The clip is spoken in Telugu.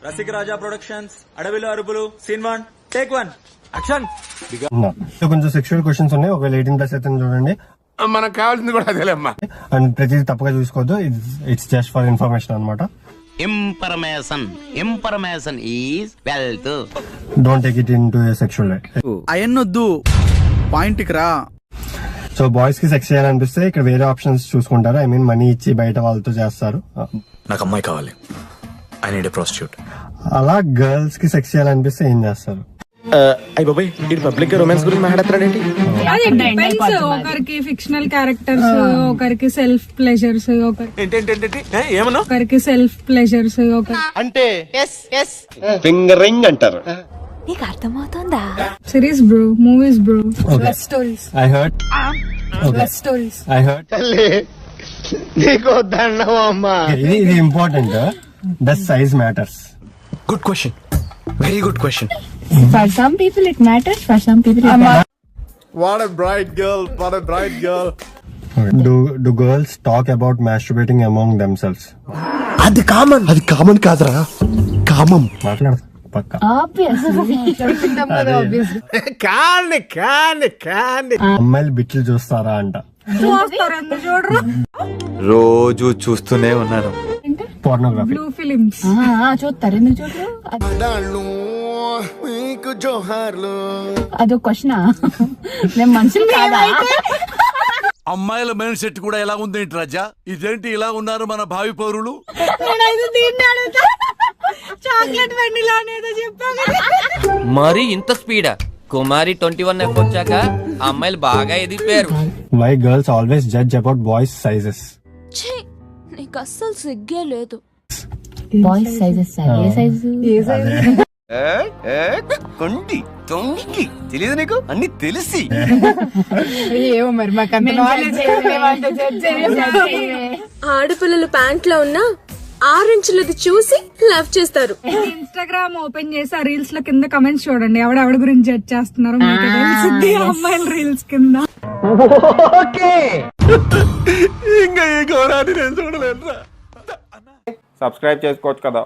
రసిక రాజా ప్రొడక్షన్స్, అడవిలో అరుపులు, సీన్ 1 టేక్ 1 యాక్షన్. కొంచెం సెక్షువల్ క్వశ్చన్స్ ఉన్నాయి, ఒకవేళ 18+ అయితే చూడండి. మనకు కావాల్సింది కూడా అదేలేమ్మా. అండ్ ప్రతిదీ తప్పగా చూసుకోవద్దు, ఇట్స్ జస్ట్ ఫర్ ఇన్ఫర్మేషన్ అనమాట. Information is wealth. Don't take it into sexual way. అయన్నొద్దు, పాయింట్ కి రా. సో బాయ్స్ కి సెక్స్ చేయాలనిపిస్తే ఇక్కడ వేరే ఆప్షన్స్ చూసుకుంటారు. ఐ మీన్ మనీ ఇచ్చి బయట వాళ్ళతో చేస్తారు. నాకు అమ్మాయి కావాలి, ఐ నీడ్ ఎ ప్రాస్టిట్యూట్. అలా గర్ల్స్ కి సెక్స్ చేయాలనిపిస్తే ఏం చేస్తారు? అయ్య బాబాయ్, ఇది పబ్లిక్ రొమాన్స్ గురించి మాట్లాడుతున్నాడేంటి? ఒకరికి ఫిక్షనల్ క్యారెక్టర్స్, ఒకరికి సెల్ఫ్ ప్లెజర్స్, ఏమన్నా ఒకరికి సెల్ఫ్ ప్లెజర్స్, అంటే ఫింగరింగ్ అంటారు. నీకు అర్థమవుతుందా? Series bro, movies bro, love stories. I heard నీకు దండం అమ్మా. ఇది important. Does size matters? Good question, very good question. For some people it matters, for some people it matters. What a bright girl, what a bright girl. Do girls talk about masturbating among themselves? అది కామన్ కాదురా, కామం. మాట్లాడదు పక్క. కానీ అమ్మాయిలు బిట్లు చూస్తారా అంట. చూడరు, రోజు చూస్తూనే ఉన్నాను. Pornography, blue films. చూస్తారు, ఎందుకు చూడరు? అదో క్వశ్చన్. మేము మనుషులు కాదా? అమ్మాయిల మైండ్ సెట్ కూడా ఎలా ఉంది రాజా? ఇదేంటి ఇలా ఉన్నారు మన భావి పౌరులు? చాక్లెట్ వెనిలా అనేదో చెప్పాను. మరి ఇంత స్పీడా? కుమారి 21F వచ్చాక అమ్మాయిలు బాగా ఎదిగిపోయారు. Why girls always judge about boys sizes? నీకు అస్సలు సిగ్గే లేదు. బాయ్స్ సైజెస్ ఏ సైజు? కొండి తొంగి తెలియదు నీకు, అన్ని తెలిసి. ఏమో మరి మాకు అంత నాలెడ్జ్ ఆడపిల్లలు ప్యాంట్ లో ఉన్న 6 ఇంచులది చూసి లవ్ చేస్తారు. ఇన్స్టాగ్రామ్ ఓపెన్ చేసి ఆ రీల్స్ లో కింద కమెంట్స్ చూడండి, ఎవడ గురించి జడ్జ్ చేస్తున్నారు. అమ్మాయిల రీల్స్ కింద. ఇంకా ఈ ఘోరాన్ని నేను చూడలేను. సబ్స్క్రైబ్ చేసుకోవచ్చు కదా.